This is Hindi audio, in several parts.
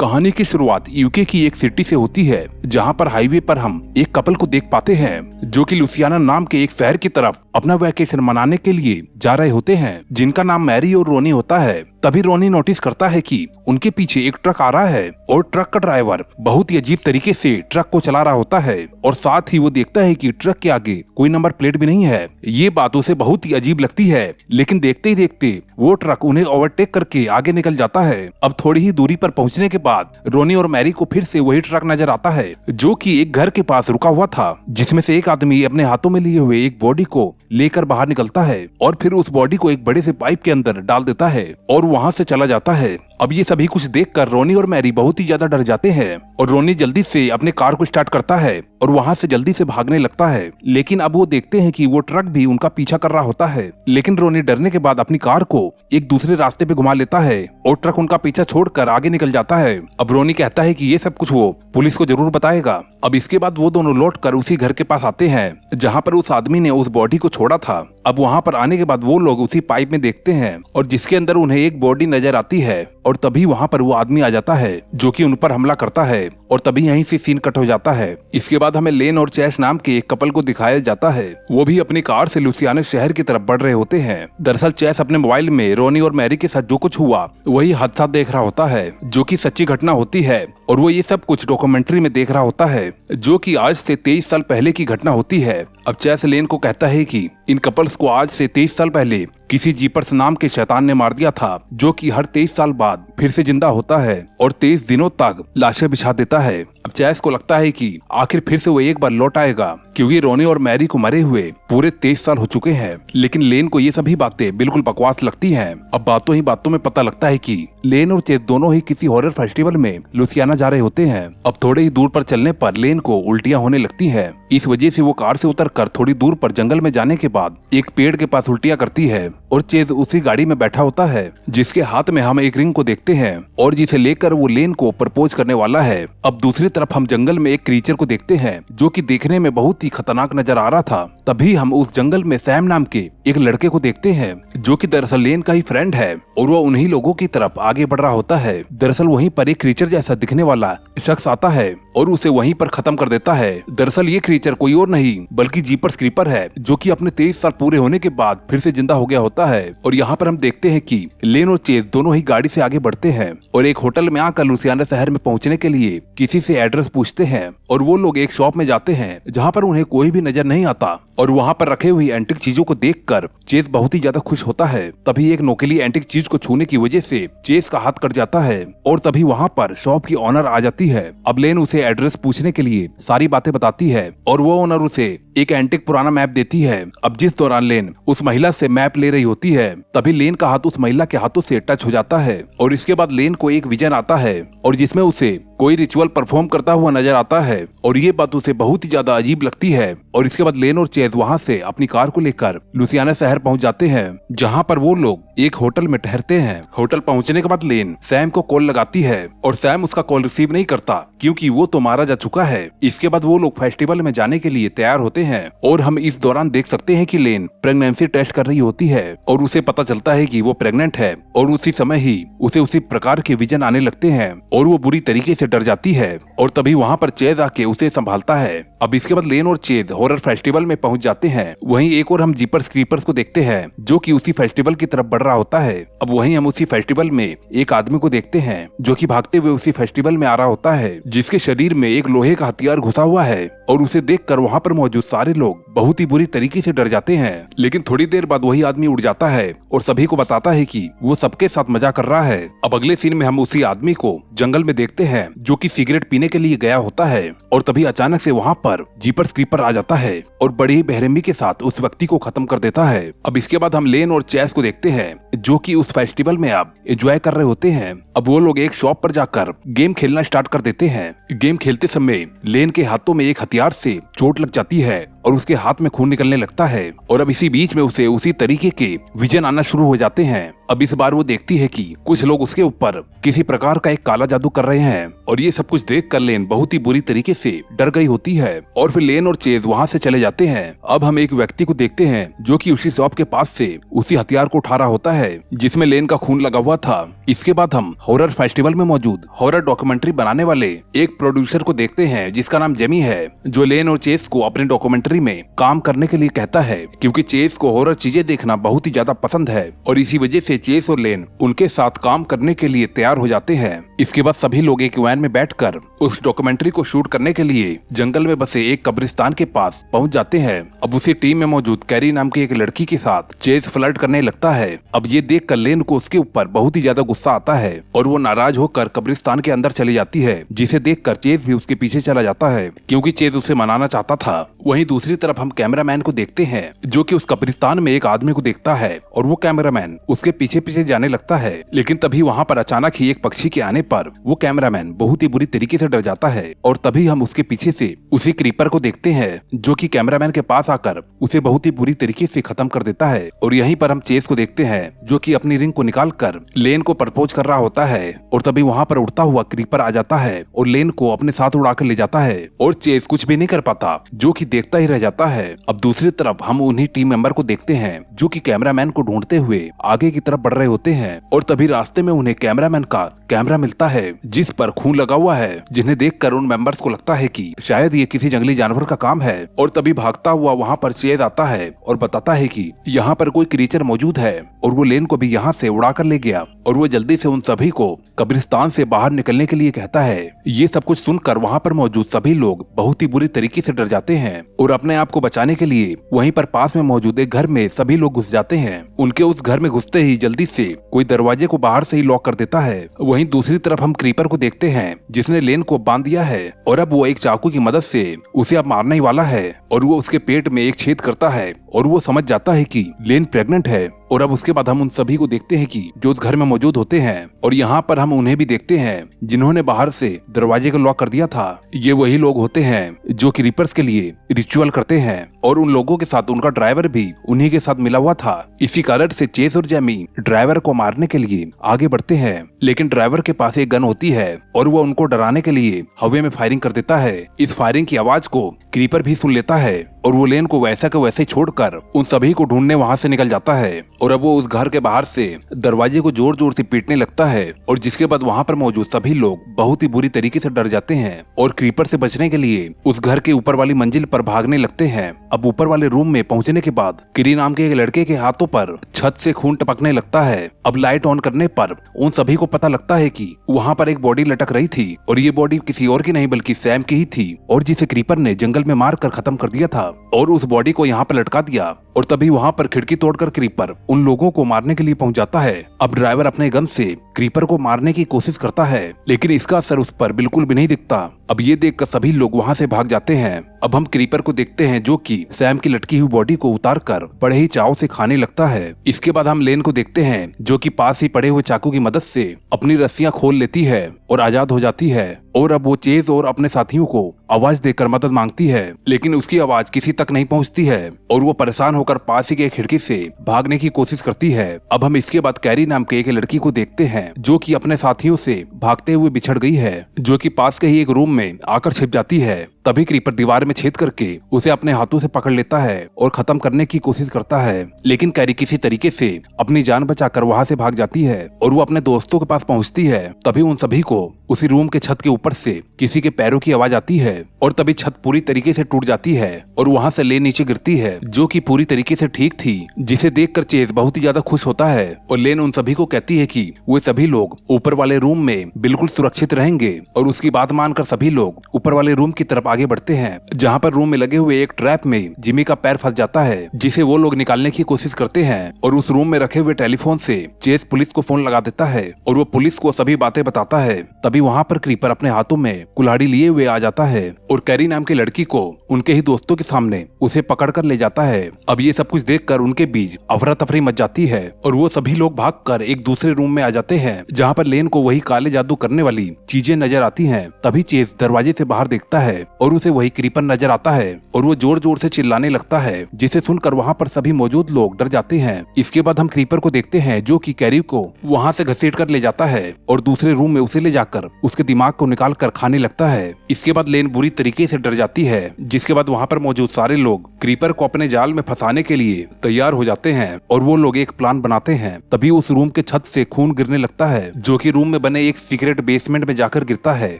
कहानी की शुरुआत यूके की एक सिटी से होती है, जहां पर हाईवे पर हम एक कपल को देख पाते हैं जो कि लुसियाना नाम के एक शहर की तरफ अपना वैकेशन मनाने के लिए जा रहे होते हैं, जिनका नाम मैरी और रोनी होता है। तभी रोनी नोटिस करता है कि उनके पीछे एक ट्रक आ रहा है और ट्रक का ड्राइवर बहुत ही अजीब तरीके से ट्रक को चला रहा होता है और साथ ही वो देखता है कि ट्रक के आगे कोई नंबर प्लेट भी नहीं है। ये बात उसे बहुत ही अजीब लगती है, लेकिन देखते ही देखते वो ट्रक उन्हें ओवरटेक करके आगे निकल जाता है। अब थोड़ी ही दूरी पर पहुंचने के बाद रोनी और मैरी को फिर से वही ट्रक नजर आता है जो कि एक घर के पास रुका हुआ था, जिसमें से एक आदमी अपने हाथों में लिए हुए एक बॉडी को लेकर बाहर निकलता है और फिर उस बॉडी को एक बड़े से पाइप के अंदर डाल देता है और वहां से चला जाता है। अब ये सभी कुछ देखकर रोनी और मैरी बहुत ही ज्यादा डर जाते हैं और रोनी जल्दी से अपने कार को स्टार्ट करता है और वहां से जल्दी से भागने लगता है, लेकिन अब वो देखते हैं कि वो ट्रक भी उनका पीछा कर रहा होता है। लेकिन रोनी डरने के बाद अपनी कार को एक दूसरे रास्ते पे घुमा लेता है और ट्रक उनका पीछा छोड़कर आगे निकल जाता है। अब रोनी कहता है कि ये सब कुछ वो पुलिस को जरूर बताएगा। अब इसके बाद वो दोनों लौटकर उसी घर के पास आते हैं जहाँ पर उस आदमी ने उस बॉडी को छोड़ा था। अब वहाँ पर आने के बाद वो लोग उसी पाइप में देखते हैं और जिसके अंदर उन्हें एक बॉडी नजर आती है और तभी वहाँ पर वो आदमी आ जाता है जो कि उन पर हमला करता है और तभी यहीं से सीन कट हो जाता है। इसके बाद हमें लेन और चैस नाम के एक कपल को दिखाया जाता है। वो भी अपनी कार से लुसियाना शहर की तरफ बढ़ रहे होते हैं। दरअसल चैस अपने मोबाइल में रोनी और मैरी के साथ जो कुछ हुआ वही हादसा देख रहा होता है जो कि सच्ची घटना होती है और वो ये सब कुछ डॉक्यूमेंट्री में देख रहा होता है जो कि आज से 23 साल पहले की घटना होती है। अब चैस लेन को कहता है कि इन कपल्स को आज से 23 साल पहले किसी जीपर्स नाम के शैतान ने मार दिया था, जो कि हर 23 साल बाद फिर से जिंदा होता है और 23 दिनों तक लाशें बिछा देता है। अब चैस को लगता है कि आखिर फिर से वो एक बार लौट आएगा, क्योंकि रोनी और मैरी को मरे हुए पूरे 23 साल हो चुके हैं। लेकिन लेन को ये सभी बातें बिल्कुल बकवास लगती हैं। अब बातों ही बातों में पता लगता है कि लेन और चेस दोनों ही किसी हॉरर फेस्टिवल में लुसियाना जा रहे होते हैं। अब थोड़े ही दूर पर चलने पर लेन को उल्टियां होने लगती है। इस वजह से वो कार से उतरकर थोड़ी दूर पर जंगल में जाने के बाद एक पेड़ के पास उल्टियां करती है और चेज उसी गाड़ी में बैठा होता है जिसके हाथ में हम एक रिंग को देखते हैं और जिसे लेकर वो लेन को प्रपोज करने वाला है। अब दूसरी तरफ हम जंगल में एक क्रीचर को देखते हैं जो कि देखने में बहुत ही खतरनाक नजर आ रहा था। तभी हम उस जंगल में सैम नाम के एक लड़के को देखते हैं जो कि दरअसल लेन का ही फ्रेंड है और वो उन्हीं लोगों की तरफ आगे बढ़ रहा होता है। दरअसल वहीं पर एक क्रीचर जैसा दिखने वाला शख्स आता है और उसे वहीं पर खत्म कर देता है। दरअसल ये क्रीचर कोई और नहीं बल्कि जीपर्स क्रीपर है जो कि अपने 23 साल पूरे होने के बाद फिर से जिंदा हो गया होता है। और यहाँ पर हम देखते हैं कि लेन और चेज दोनों ही गाड़ी से आगे बढ़ते हैं और एक होटल में आकर लुसियाना शहर में पहुंचने के लिए किसी से एड्रेस पूछते हैं और वो लोग एक शॉप में जाते हैं जहाँ पर उन्हें कोई भी नजर नहीं आता और वहाँ पर रखे हुई एंटिक चीजों को देखकर चेज बहुत ही ज्यादा खुश होता है। तभी एक नोकीली एंटिक चीज को छूने की वजह से चेज का हाथ कट जाता है और तभी वहाँ पर शॉप की ऑनर आ जाती है। अब लेन उसे एड्रेस पूछने के लिए सारी बातें बताती है और वो ऑनर उसे एक एंटिक पुराना मैप देती है। अब जिस दौरान लेन उस महिला से मैप ले रही होती है तभी लेन का हाथ उस महिला के हाथों से टच हो जाता है और इसके बाद लेन को एक विजन आता है और जिसमें उसे कोई रिचुअल परफॉर्म करता हुआ नजर आता है और ये बात उसे बहुत ही ज्यादा अजीब लगती है। और इसके बाद लेन और चेज वहाँ से अपनी कार को लेकर लुसियाना शहर पहुँच जाते हैं जहाँ पर वो लोग एक होटल में ठहरते हैं। होटल पहुँचने के बाद लेन सैम को कॉल लगाती है और सैम उसका कॉल रिसीव नहीं करता क्योंकि वो तो मारा जा चुका है। इसके बाद वो लोग फेस्टिवल में जाने के लिए तैयार होते हैं और हम इस दौरान देख सकते हैं कि लेन प्रेगनेंसी टेस्ट कर रही होती है और उसे पता चलता है कि वो प्रेग्नेंट है और उसी समय ही उसे उसी प्रकार के विजन आने लगते हैं और वो बुरी तरीके से डर जाती है और तभी वहाँ पर चेज आके उसे संभालता है। अब इसके बाद लेन और चेज हॉरर फेस्टिवल में पहुंच जाते हैं। वहीं एक और हम जीपर्स क्रीपर्स को देखते हैं जो कि उसी फेस्टिवल की तरफ बढ़ रहा होता है। अब वहीं हम उसी फेस्टिवल में एक आदमी को देखते हैं जो कि भागते हुए उसी फेस्टिवल में आ रहा होता है जिसके शरीर में एक लोहे का हथियार घुसा हुआ है और उसे देखकर वहाँ पर मौजूद सारे लोग बहुत ही बुरी तरीके से डर जाते हैं। लेकिन थोड़ी देर बाद वही आदमी उड़ जाता है और सभी को बताता है कि वो सबके साथ मजाक कर रहा है। अब अगले सीन में हम उसी आदमी को जंगल में देखते हैं जो कि सिगरेट पीने के लिए गया होता है और तभी अचानक से वहाँ पर जीपर्स क्रीपर आ जाता है और बड़ी ही बेरहमी के साथ उस व्यक्ति को खत्म कर देता है। अब इसके बाद हम लेन और चेस को देखते हैं जो कि उस फेस्टिवल में अब एंजॉय कर रहे होते हैं। अब वो लोग एक शॉप पर जाकर गेम खेलना स्टार्ट कर देते हैं। गेम खेलते समय लेन के हाथों में एक हथियार से चोट लग जाती है और उसके हाथ में खून निकलने लगता है और अब इसी बीच में उसे उसी तरीके के विजन आना शुरू हो जाते हैं। अब इस बार वो देखती है कि कुछ लोग उसके ऊपर किसी प्रकार का एक काला जादू कर रहे हैं और ये सब कुछ देखकर लेन बहुत ही बुरी तरीके से डर गई होती है और फिर लेन और चेज वहाँ से चले जाते हैं। अब हम एक व्यक्ति को देखते हैं जो कि उसी शॉप के पास से उसी हथियार को उठा रहा होता है जिसमें लेन का खून लगा हुआ था। इसके बाद हम हॉरर फेस्टिवल में मौजूद हॉरर डॉक्यूमेंट्री बनाने वाले एक प्रोड्यूसर को देखते हैं जिसका नाम जेमी है, जो लेन और चेस को अपनी डॉक्यूमेंट्री में काम करने के लिए कहता है क्योंकि चेस को हॉरर चीजें देखना बहुत ही ज्यादा पसंद है और इसी वजह से चेस और लेन उनके साथ काम करने के लिए तैयार हो जाते हैं। इसके बाद सभी लोग एक वैन में बैठकर उस डॉक्यूमेंट्री को शूट करने के लिए जंगल में बसे एक कब्रिस्तान के पास पहुंच जाते हैं। अब उसी टीम में मौजूद कैरी नाम की एक लड़की के साथ चेस फ्लर्ट करने लगता है। अब ये देख कर लेन को उसके ऊपर बहुत ही ज्यादा गुस्सा आता है और वो नाराज होकर कब्रिस्तान के अंदर चली जाती है, जिसे देखकर चेस भी उसके पीछे चला जाता है क्योंकि चेस उसे मनाना चाहता था। वहीं दूसरी तरफ हम कैमरामैन को देखते हैं जो कि उस कब्रिस्तान में एक आदमी को देखता है और वो कैमरामैन उसके पीछे पीछे जाने लगता है, लेकिन तभी वहाँ पर अचानक ही एक पक्षी के आने पर वो कैमरामैन बहुत ही बुरी तरीके से डर जाता है और तभी हम उसके पीछे से उसी क्रीपर को देखते हैं जो कि कैमरामैन के पास आकर उसे बहुत ही बुरी तरीके से खत्म कर देता है। और यहीं पर हम चेस को देखते हैं जो कि अपनी रिंग को निकाल कर लेन को प्रपोज कर रहा होता है और तभी वहाँ पर उड़ता हुआ क्रीपर आ जाता है और लेन को अपने साथ उड़ाकर ले जाता है और चेस कुछ भी नहीं कर पाता, जो कि देखता ही रह जाता है। अब दूसरी तरफ हम उन्हीं टीम मेंबर को देखते हैं जो कि कैमरामैन को ढूंढते हुए आगे की तरफ बढ़ रहे होते हैं और तभी रास्ते में उन्हें कैमरामैन का कैमरा मिलता है जिस पर खून लगा हुआ है, जिन्हें देखकर उन मेंबर्स को लगता है कि शायद ये किसी जंगली जानवर का काम है। और तभी भागता हुआ वहाँ पर चेज आता है और बताता है कि यहाँ पर कोई क्रीचर मौजूद है और वो लेन को भी यहाँ से उड़ा कर ले गया और वो जल्दी से उन सभी को कब्रिस्तान से बाहर निकलने के लिए कहता है। ये सब कुछ सुनकर वहाँ पर मौजूद सभी लोग बहुत ही बुरी तरीके से डर जाते हैं और अपने आप को बचाने के लिए वहीं पर पास में मौजूद एक घर में सभी लोग घुस जाते हैं। उनके उस घर में घुसते ही जल्दी से कोई दरवाजे को बाहर से ही लॉक कर देता है। वहीं दूसरी तरफ हम क्रीपर को देखते हैं जिसने लेन को बांध दिया है और अब वो एक चाकू की मदद से उसे अब मारने ही वाला है और वो उसके पेट में एक छेद करता है और वो समझ जाता है कि लेन प्रेग्नेंट है। और अब उसके बाद हम उन सभी को देखते हैं कि जो उस घर में मौजूद होते हैं और यहाँ पर हम उन्हें भी देखते हैं जिन्होंने बाहर से दरवाजे को लॉक कर दिया था। ये वही लोग होते हैं जो कि रिपर्स के लिए रिचुअल करते हैं और उन लोगों के साथ उनका ड्राइवर भी उन्हीं के साथ मिला हुआ था। इसी कारण से चेस और जेमी ड्राइवर को मारने के लिए आगे बढ़ते हैं, लेकिन ड्राइवर के पास एक गन होती है और वो उनको डराने के लिए हवा में फायरिंग कर देता है। इस फायरिंग की आवाज को क्रीपर भी सुन लेता है और वो लेन को वैसा के वैसे छोड़कर उन सभी को ढूंढने वहाँ से निकल जाता है और अब वो उस घर के बाहर से दरवाजे को जोर जोर से पीटने लगता है और जिसके बाद वहाँ पर मौजूद सभी लोग बहुत ही बुरी तरीके से डर जाते हैं और क्रीपर से बचने के लिए उस घर के ऊपर वाली मंजिल पर भागने लगते हैं। अब ऊपर वाले रूम में पहुंचने के बाद किरी नाम के एक लड़के के हाथों पर छत से खून टपकने लगता है। अब लाइट ऑन करने पर उन सभी को पता लगता है कि वहाँ पर एक बॉडी लटक रही थी और ये बॉडी किसी और की नहीं बल्कि सैम की ही थी और जिसे क्रीपर ने जंगल में मार कर खत्म कर दिया था और उस बॉडी को यहाँ पर लटका दिया। और तभी वहाँ पर खिड़की तोड़कर क्रीपर उन लोगों को मारने के लिए पहुंच जाता है। अब ड्राइवर अपने गन से क्रीपर को मारने की कोशिश करता है, लेकिन इसका असर उस पर बिल्कुल भी नहीं दिखता। अब ये देखकर सभी लोग वहाँ से भाग जाते हैं। अब हम क्रीपर को देखते हैं जो कि सैम की लटकी हुई बॉडी को उतार कर बड़े ही चाव से खाने लगता है। इसके बाद हम लेन को देखते हैं जो कि पास ही पड़े हुए चाकू की मदद से अपनी रस्सियां खोल लेती है और आजाद हो जाती है और अब वो चेज और अपने साथियों को आवाज देकर मदद मांगती है, लेकिन उसकी आवाज किसी तक नहीं पहुंचती है और वो परेशान होकर पास ही के खिड़की से भागने की कोशिश करती है। अब हम इसके बाद कैरी नाम के एक लड़की को देखते हैं जो कि अपने साथियों से भागते हुए बिछड़ गई है, जो कि पास के ही एक रूम में आकर छिप जाती है। तभी क्रीपर दीवार में छेद करके उसे अपने हाथों से पकड़ लेता है और खत्म करने की कोशिश करता है, लेकिन कैरी किसी तरीके से अपनी जान बचाकर वहाँ से भाग जाती है और वो अपने दोस्तों के पास पहुँचती है। तभी उन सभी को उसी रूम के छत के ऊपर से किसी के पैरों की आवाज आती है और तभी छत पूरी तरीके से टूट जाती है और वहाँ से लेन नीचे गिरती है जो कि पूरी तरीके से ठीक थी, जिसे देखकर चेज बहुत ही ज्यादा खुश होता है और लेन उन सभी को कहती है कि वो सभी लोग ऊपर वाले रूम में बिल्कुल सुरक्षित रहेंगे और उसकी बात मानकर सभी लोग ऊपर वाले रूम की तरफ आगे बढ़ते हैं, जहाँ पर रूम में लगे हुए एक ट्रैप में जिमी का पैर फंस जाता है, जिसे वो लोग निकालने की कोशिश करते हैं और उस रूम में रखे हुए टेलीफोन से चेज पुलिस को फोन लगा देता है और वो पुलिस को सभी बातें बताता है। तभी तभी वहाँ पर क्रीपर अपने हाथों में कुल्हाड़ी लिए हुए आ जाता है और कैरी नाम की लड़की को उनके ही दोस्तों के सामने उसे पकड़ कर ले जाता है। अब ये सब कुछ देखकर उनके बीच अफरा तफरी मच जाती है और वो सभी लोग भागकर एक दूसरे रूम में आ जाते हैं जहाँ पर लेन को वही काले जादू करने वाली चीजें नजर आती हैं। तभी चेस दरवाजे से बाहर देखता है और उसे वही क्रीपर नजर आता है और वो जोर जोर से चिल्लाने लगता है, जिसे सुनकर वहाँ पर सभी मौजूद लोग डर जाते हैं। इसके बाद हम क्रीपर को देखते हैं जो कि कैरी को वहाँ से घसीट कर ले जाता है और दूसरे रूम में उसे ले जाकर उसके दिमाग को निकाल कर खाने लगता है। इसके बाद लेन बुरी तरीके से डर जाती है, जिसके बाद वहाँ पर मौजूद सारे लोग क्रीपर को अपने जाल में फंसाने के लिए तैयार हो जाते हैं और वो लोग एक प्लान बनाते हैं। तभी उस रूम के छत से खून गिरने लगता है जो कि रूम में बने एक सीक्रेट बेसमेंट में जाकर गिरता है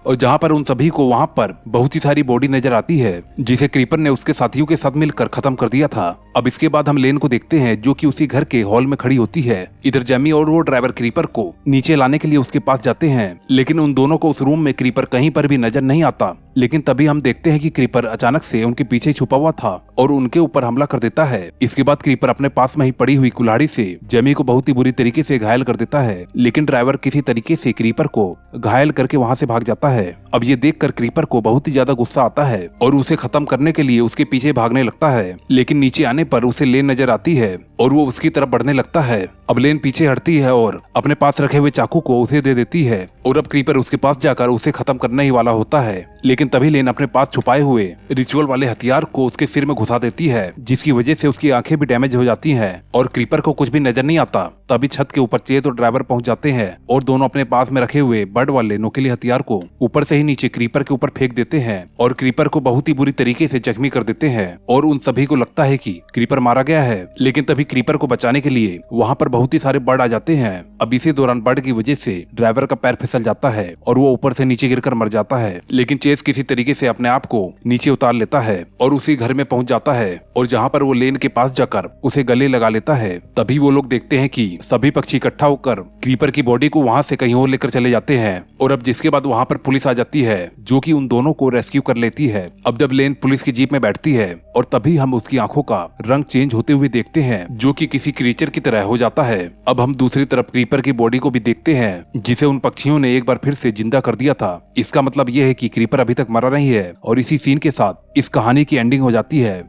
और जहाँ पर उन सभी को वहाँ पर बहुत ही सारी बॉडी नजर आती है जिसे क्रीपर ने उसके साथियों के साथ मिलकर खत्म कर दिया था। अब इसके बाद हम लेन को देखते हैं जो कि उसी घर के हॉल में खड़ी होती है। इधर जेमी और वो ड्राइवर क्रीपर को नीचे लाने के लिए उसके पास जाते हैं, लेकिन उन दोनों को उस रूम में क्रीपर कहीं पर भी नजर नहीं आता। लेकिन तभी हम देखते हैं कि क्रीपर अचानक से उनके पीछे छुपा हुआ था और उनके ऊपर हमला कर देता है। इसके बाद क्रीपर अपने पास में ही पड़ी हुई कुल्हाड़ी से जेमी को बहुत ही बुरी तरीके से घायल कर देता है, लेकिन ड्राइवर किसी तरीके से क्रीपर को घायल करके वहाँ से भाग जाता है। अब ये देखकर क्रीपर को बहुत ही ज्यादा गुस्सा आता है और उसे खत्म करने के लिए उसके पीछे भागने लगता है, लेकिन नीचे आने पर उसे लेन नजर आती है और वो उसकी तरफ बढ़ने लगता है। अब लेन पीछे हटती है और अपने पास रखे हुए चाकू को उसे दे देती है और अब क्रीपर उसके पास जाकर उसे खत्म करने ही वाला होता है, लेकिन तभी लेन अपने पास छुपाए हुए रिचुअल वाले हथियार को उसके सिर में घुसा देती है, जिसकी वजह से उसकी आंखें भी डैमेज हो जाती हैं और क्रीपर को कुछ भी नजर नहीं आता। तभी छत के ऊपर चेत और ड्राइवर पहुंच जाते हैं और दोनों अपने पास में रखे हुए बर्ड वाले नोकीले हथियार को ऊपर से ही नीचे क्रीपर के ऊपर फेंक देते हैं और क्रीपर को बहुत ही बुरी तरीके से जख्मी कर देते हैं और उन सभी को लगता है कि क्रीपर मारा गया है, लेकिन तभी क्रीपर को बचाने के लिए वहाँ पर बहुत ही सारे बर्ड आ जाते हैं। अब इसी दौरान बर्ड की वजह से ड्राइवर का पैर फिसल जाता है और वो ऊपर से नीचे गिरकर मर जाता है, लेकिन चेस किसी तरीके से अपने आप को नीचे उतार लेता है और उसी घर में पहुंच जाता है और जहाँ पर वो लेन के पास जाकर उसे गले लगा लेता है। तभी वो लोग देखते हैं कि सभी पक्षी इकट्ठा होकर क्रीपर की बॉडी को वहाँ से कहीं और लेकर चले जाते हैं और अब जिसके बाद वहाँ पर पुलिस आ जाती है जो कि उन दोनों को रेस्क्यू कर लेती है। अब जब लेन पुलिस की जीप में बैठती है और तभी हम उसकी आंखों का रंग चेंज होते हुए देखते हैं जो कि किसी क्रीचर की तरह हो जाता है। अब हम दूसरी तरफ क्रीपर की बॉडी को भी देखते हैं जिसे उन पक्षियों ने एक बार फिर से जिंदा कर दिया था। इसका मतलब यह है कि क्रीपर अभी तक मरा नहीं है और इसी सीन के साथ इस कहानी की एंडिंग हो जाती है।